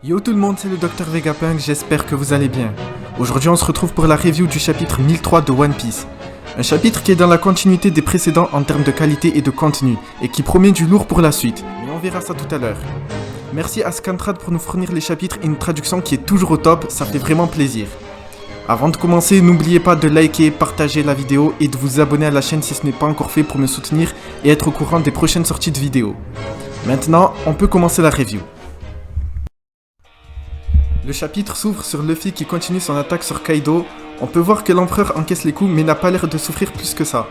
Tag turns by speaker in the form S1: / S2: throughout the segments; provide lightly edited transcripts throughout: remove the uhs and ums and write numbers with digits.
S1: Yo tout le monde, c'est le Dr Vegapunk, j'espère que vous allez bien. Aujourd'hui on se retrouve pour la review du chapitre 1003 de One Piece. Un chapitre qui est dans la continuité des précédents en termes de qualité et de contenu, et qui promet du lourd pour la suite, mais on verra ça tout à l'heure. Merci à Scantrad pour nous fournir les chapitres et une traduction qui est toujours au top, ça fait vraiment plaisir. Avant de commencer, n'oubliez pas de liker, partager la vidéo et de vous abonner à la chaîne si ce n'est pas encore fait pour me soutenir et être au courant des prochaines sorties de vidéos. Maintenant, on peut commencer la review. Le chapitre s'ouvre sur Luffy qui continue son attaque sur Kaido. On peut voir que l'empereur encaisse les coups mais n'a pas l'air de souffrir plus que ça.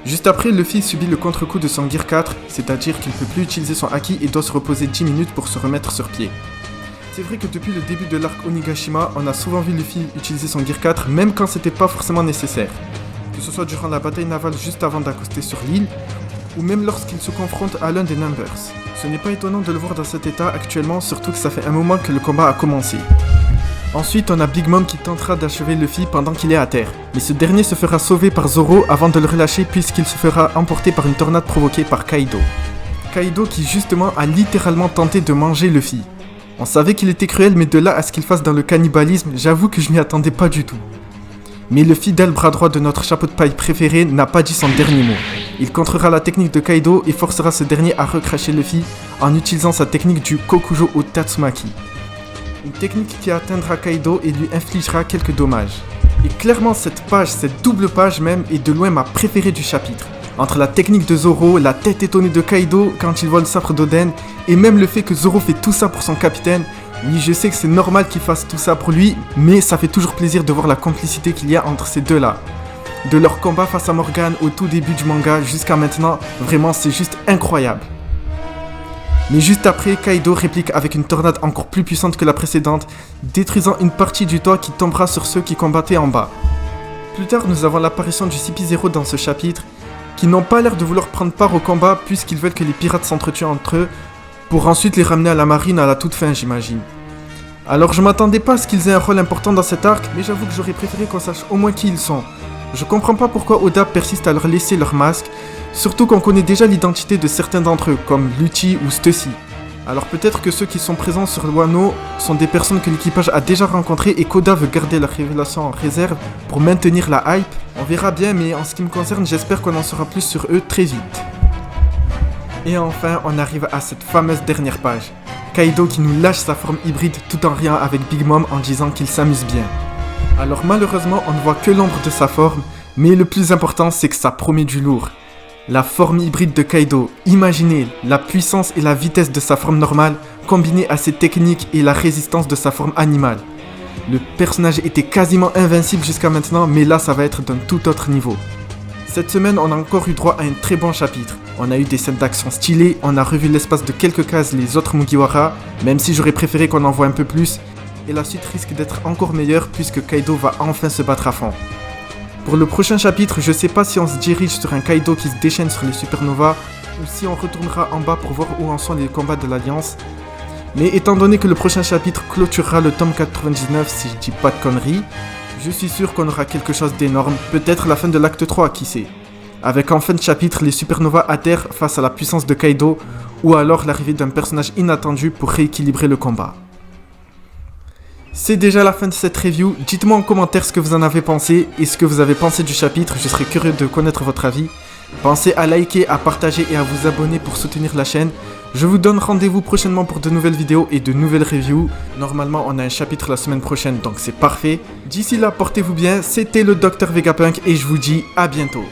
S1: Juste après, Luffy subit le contre-coup de son Gear 4, c'est-à-dire qu'il ne peut plus utiliser son Haki et doit se reposer 10 minutes pour se remettre sur pied. C'est vrai que depuis le début de l'arc Onigashima, on a souvent vu Luffy utiliser son Gear 4 même quand c'était pas forcément nécessaire. Que ce soit durant la bataille navale juste avant d'accoster sur l'île, ou même lorsqu'il se confronte à l'un des Numbers. Ce n'est pas étonnant de le voir dans cet état actuellement, surtout que ça fait un moment que le combat a commencé. Ensuite, on a Big Mom qui tentera d'achever Luffy pendant qu'il est à terre, mais ce dernier se fera sauver par Zoro avant de le relâcher puisqu'il se fera emporter par une tornade provoquée par Kaido. Kaido qui justement a littéralement tenté de manger Luffy. On savait qu'il était cruel, mais de là à ce qu'il fasse dans le cannibalisme, j'avoue que je m'y attendais pas du tout. Mais le fidèle bras droit de notre chapeau de paille préféré n'a pas dit son dernier mot. Il contrera la technique de Kaido et forcera ce dernier à recracher Luffy en utilisant sa technique du Kokujo au Tatsumaki. Une technique qui atteindra Kaido et lui infligera quelques dommages. Et clairement cette double page même, est de loin ma préférée du chapitre. Entre la technique de Zoro, la tête étonnée de Kaido quand il voit le sabre d'Oden, et même le fait que Zoro fait tout ça pour son capitaine. Oui, je sais que c'est normal qu'il fasse tout ça pour lui, mais ça fait toujours plaisir de voir la complicité qu'il y a entre ces deux-là. De leur combat face à Morgan au tout début du manga jusqu'à maintenant, vraiment c'est juste incroyable. Mais juste après, Kaido réplique avec une tornade encore plus puissante que la précédente, détruisant une partie du toit qui tombera sur ceux qui combattaient en bas. Plus tard, nous avons l'apparition du CP0 dans ce chapitre, qui n'ont pas l'air de vouloir prendre part au combat puisqu'ils veulent que les pirates s'entretuent entre eux, pour ensuite les ramener à la marine à la toute fin, j'imagine. Alors je m'attendais pas à ce qu'ils aient un rôle important dans cet arc, mais j'avoue que j'aurais préféré qu'on sache au moins qui ils sont. Je comprends pas pourquoi Oda persiste à leur laisser leur masque, surtout qu'on connaît déjà l'identité de certains d'entre eux, comme Lucci ou Stussy. Alors peut-être que ceux qui sont présents sur Wano sont des personnes que l'équipage a déjà rencontrées et qu'Oda veut garder leur révélation en réserve pour maintenir la hype. On verra bien, mais en ce qui me concerne, j'espère qu'on en saura plus sur eux très vite. Et enfin, on arrive à cette fameuse dernière page. Kaido qui nous lâche sa forme hybride tout en riant avec Big Mom en disant qu'il s'amuse bien. Alors malheureusement, on ne voit que l'ombre de sa forme, mais le plus important, c'est que ça promet du lourd. La forme hybride de Kaido, imaginez la puissance et la vitesse de sa forme normale, combinée à ses techniques et la résistance de sa forme animale. Le personnage était quasiment invincible jusqu'à maintenant, mais là ça va être d'un tout autre niveau. Cette semaine, on a encore eu droit à un très bon chapitre. On a eu des scènes d'action stylées, on a revu l'espace de quelques cases les autres Mugiwara, même si j'aurais préféré qu'on en voit un peu plus, et la suite risque d'être encore meilleure puisque Kaido va enfin se battre à fond. Pour le prochain chapitre, je sais pas si on se dirige sur un Kaido qui se déchaîne sur les supernovas, ou si on retournera en bas pour voir où en sont les combats de l'Alliance. Mais étant donné que le prochain chapitre clôturera le tome 99 si je dis pas de conneries, je suis sûr qu'on aura quelque chose d'énorme, peut-être la fin de l'acte 3, qui sait. Avec en fin de chapitre les supernovas à terre face à la puissance de Kaido, ou alors l'arrivée d'un personnage inattendu pour rééquilibrer le combat. C'est déjà la fin de cette review, dites-moi en commentaire ce que vous en avez pensé et ce que vous avez pensé du chapitre, je serais curieux de connaître votre avis. Pensez à liker, à partager et à vous abonner pour soutenir la chaîne. Je vous donne rendez-vous prochainement pour de nouvelles vidéos et de nouvelles reviews. Normalement, on a un chapitre la semaine prochaine, donc c'est parfait. D'ici là, portez-vous bien, c'était le Dr Vegapunk et je vous dis à bientôt.